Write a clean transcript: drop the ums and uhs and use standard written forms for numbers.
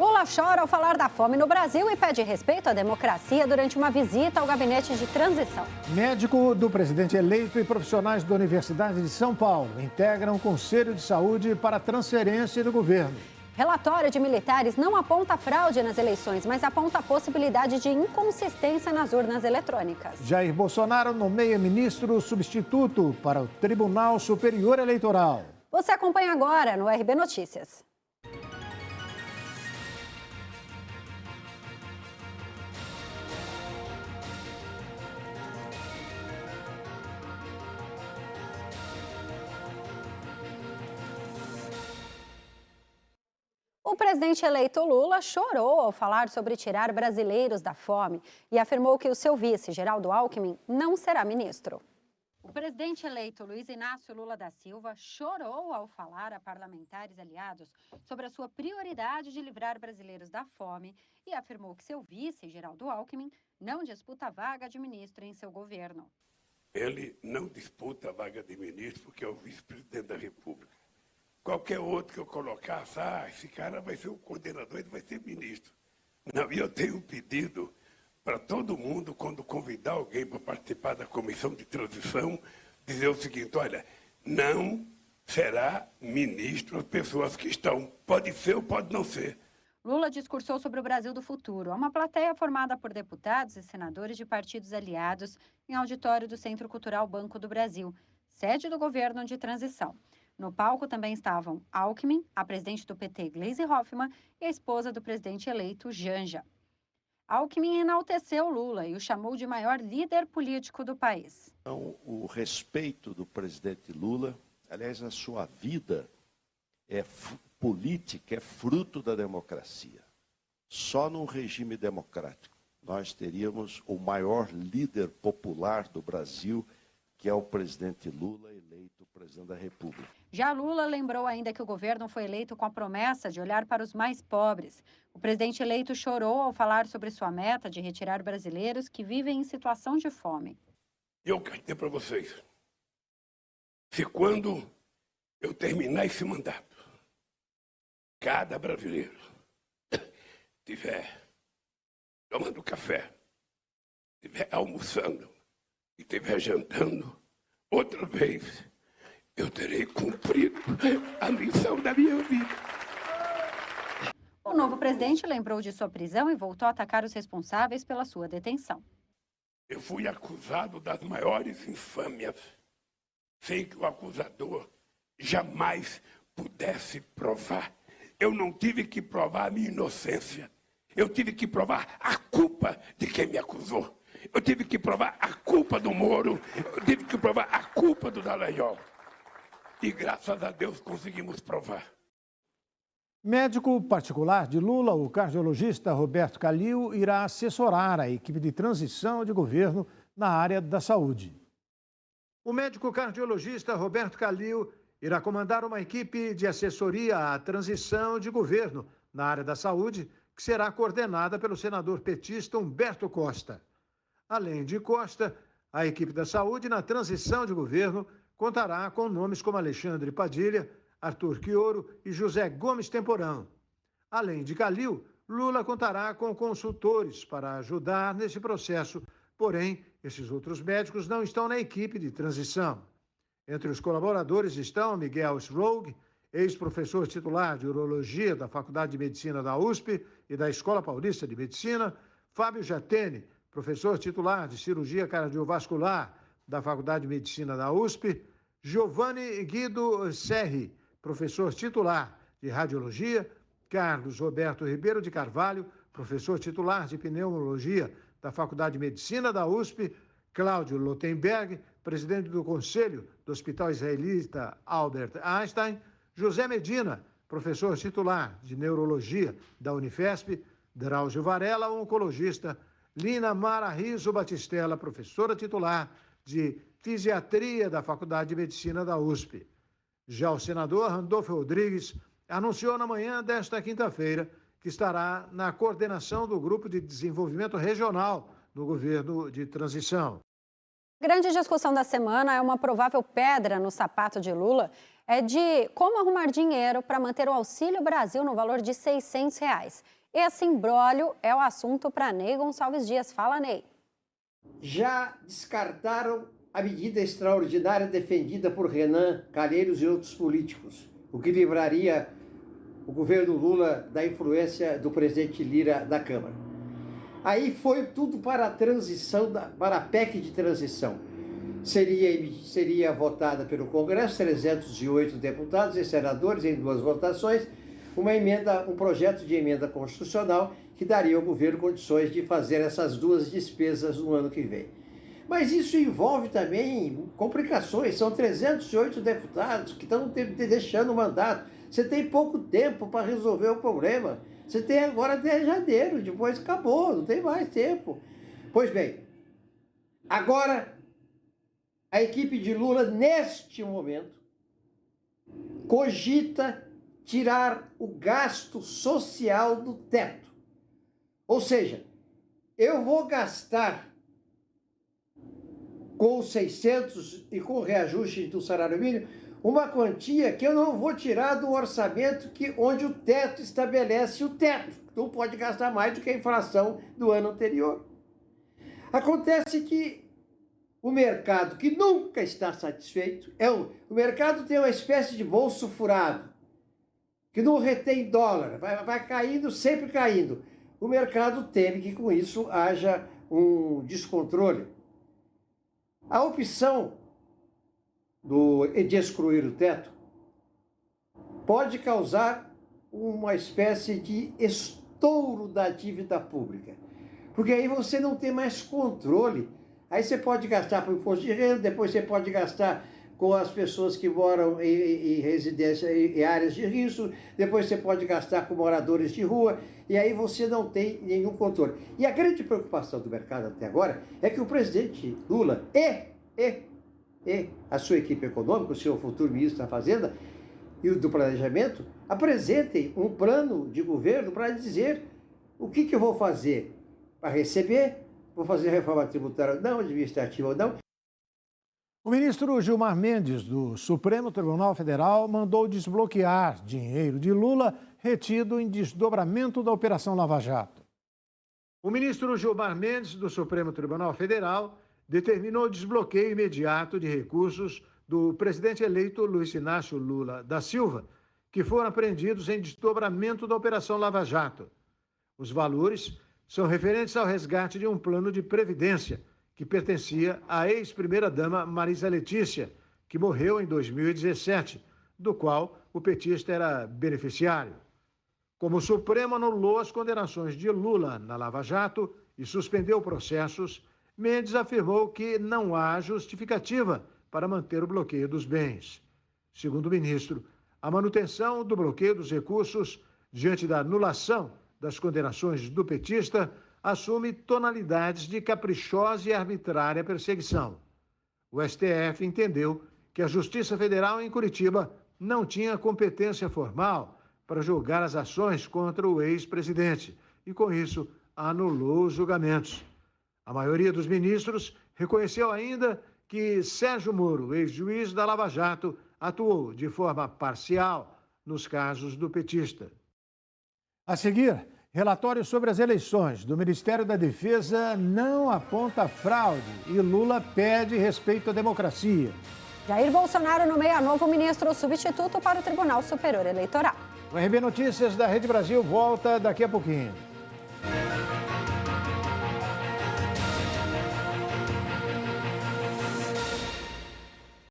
Lula chora ao falar da fome no Brasil e pede respeito à democracia durante uma visita ao gabinete de transição. Médico do presidente eleito e profissionais da Universidade de São Paulo integram o Conselho de Saúde para transferência do governo. Relatório de militares não aponta fraude nas eleições, mas aponta a possibilidade de inconsistência nas urnas eletrônicas. Jair Bolsonaro nomeia ministro substituto para o Tribunal Superior Eleitoral. Você acompanha agora no RB Notícias. O presidente eleito Lula chorou ao falar sobre tirar brasileiros da fome e afirmou que o seu vice, Geraldo Alckmin, não será ministro. O presidente eleito Luiz Inácio Lula da Silva chorou ao falar a parlamentares aliados sobre a sua prioridade de livrar brasileiros da fome e afirmou que seu vice, Geraldo Alckmin, não disputa a vaga de ministro em seu governo. Ele não disputa a vaga de ministro porque é o vice-presidente da República. Qualquer outro que eu colocasse, esse cara vai ser o coordenador, ele vai ser ministro. Não, e eu tenho um pedido para todo mundo, quando convidar alguém para participar da comissão de transição, dizer o seguinte: olha, não será ministro as pessoas que estão. Pode ser ou pode não ser. Lula discursou sobre o Brasil do futuro a uma plateia formada por deputados e senadores de partidos aliados em auditório do Centro Cultural Banco do Brasil, sede do governo de transição. No palco também estavam Alckmin, a presidente do PT, Gleisi Hoffmann, e a esposa do presidente eleito, Janja. Alckmin enalteceu Lula e o chamou de maior líder político do país. Então, o respeito do presidente Lula, aliás, a sua vida política é fruto da democracia. Só num regime democrático nós teríamos o maior líder popular do Brasil, que é o presidente Lula, eleito presidente da República. Já Lula lembrou ainda que o governo foi eleito com a promessa de olhar para os mais pobres. O presidente eleito chorou ao falar sobre sua meta de retirar brasileiros que vivem em situação de fome. Eu quero dizer para vocês, se quando eu terminar esse mandato, cada brasileiro estiver tomando café, estiver almoçando e estiver jantando, outra vez eu terei cumprido a missão da minha vida. O novo presidente lembrou de sua prisão e voltou a atacar os responsáveis pela sua detenção. Eu fui acusado das maiores infâmias, sem que o acusador jamais pudesse provar. Eu não tive que provar a minha inocência. Eu tive que provar a culpa de quem me acusou. Eu tive que provar a culpa do Moro. Eu tive que provar a culpa do Dallagnol. E graças a Deus conseguimos provar. Médico particular de Lula, o cardiologista Roberto Calil, irá assessorar a equipe de transição de governo na área da saúde. O médico cardiologista Roberto Calil irá comandar uma equipe de assessoria à transição de governo na área da saúde, que será coordenada pelo senador petista Humberto Costa. Além de Costa, a equipe da saúde na transição de governo contará com nomes como Alexandre Padilha, Arthur Quioro e José Gomes Temporão. Além de Calil, Lula contará com consultores para ajudar nesse processo, porém, esses outros médicos não estão na equipe de transição. Entre os colaboradores estão Miguel Sroug, ex-professor titular de Urologia da Faculdade de Medicina da USP e da Escola Paulista de Medicina, Fábio Jatene, professor titular de Cirurgia Cardiovascular da Faculdade de Medicina da USP, Giovanni Guido Serri, professor titular de Radiologia, Carlos Roberto Ribeiro de Carvalho, professor titular de Pneumologia da Faculdade de Medicina da USP, Cláudio Lotenberg, presidente do Conselho do Hospital Israelita Albert Einstein, José Medina, professor titular de Neurologia da Unifesp, Drauzio Varela, oncologista, Lina Mara Riso Batistella, professora titular de Fisiatria da Faculdade de Medicina da USP. Já o senador Randolfo Rodrigues anunciou na manhã desta quinta-feira que estará na coordenação do Grupo de Desenvolvimento Regional do governo de transição. A grande discussão da semana é uma provável pedra no sapato de Lula é de como arrumar dinheiro para manter o Auxílio Brasil no valor de R$ 600. Esse imbróglio é o assunto para Ney Gonçalves Dias. Fala, Ney. Já descartaram a medida extraordinária defendida por Renan Calheiros e outros políticos, o que livraria o governo Lula da influência do presidente Lira da Câmara. Aí foi tudo para a transição, para a PEC de transição. Seria votada pelo Congresso, 308 deputados e senadores em 2 votações, um projeto de emenda constitucional que daria ao governo condições de fazer essas 2 despesas no ano que vem. Mas isso envolve também complicações, são 308 deputados que estão deixando o mandato. Você tem pouco tempo para resolver o problema. Você tem agora até janeiro, depois acabou, não tem mais tempo. Pois bem, agora a equipe de Lula, neste momento, cogita tirar o gasto social do teto. Ou seja, eu vou gastar com os 600 e com o reajuste do salário mínimo, uma quantia que eu não vou tirar do orçamento onde o teto estabelece o teto. Não pode gastar mais do que a inflação do ano anterior. Acontece que o mercado, que nunca está satisfeito, o mercado tem uma espécie de bolso furado, que não retém dólar, vai caindo, sempre caindo. O mercado teme que com isso haja um descontrole. A opção de excluir o teto pode causar uma espécie de estouro da dívida pública, porque aí você não tem mais controle. Aí você pode gastar com imposto de renda, depois você pode gastar com as pessoas que moram em residência, em áreas de risco, depois você pode gastar com moradores de rua, e aí você não tem nenhum controle. E a grande preocupação do mercado até agora é que o presidente Lula e a sua equipe econômica, o seu futuro ministro da Fazenda e o do Planejamento, apresentem um plano de governo para dizer o que eu vou fazer para receber, vou fazer reforma tributária ou não, administrativa ou não. O ministro Gilmar Mendes, do Supremo Tribunal Federal, mandou desbloquear dinheiro de Lula retido em desdobramento da Operação Lava Jato. O ministro Gilmar Mendes, do Supremo Tribunal Federal, determinou o desbloqueio imediato de recursos do presidente eleito Luiz Inácio Lula da Silva, que foram apreendidos em desdobramento da Operação Lava Jato. Os valores são referentes ao resgate de um plano de previdência que pertencia à ex-primeira-dama Marisa Letícia, que morreu em 2017, do qual o petista era beneficiário. Como o Supremo anulou as condenações de Lula na Lava Jato e suspendeu processos, Mendes afirmou que não há justificativa para manter o bloqueio dos bens. Segundo o ministro, a manutenção do bloqueio dos recursos diante da anulação das condenações do petista assume tonalidades de caprichosa e arbitrária perseguição. O STF entendeu que a Justiça Federal em Curitiba não tinha competência formal para julgar as ações contra o ex-presidente e, com isso, anulou os julgamentos. A maioria dos ministros reconheceu ainda que Sérgio Moro, ex-juiz da Lava Jato, atuou de forma parcial nos casos do petista. A seguir, relatório sobre as eleições do Ministério da Defesa não aponta fraude e Lula pede respeito à democracia. Jair Bolsonaro nomeia novo ministro substituto para o Tribunal Superior Eleitoral. O RB Notícias da Rede Brasil volta daqui a pouquinho.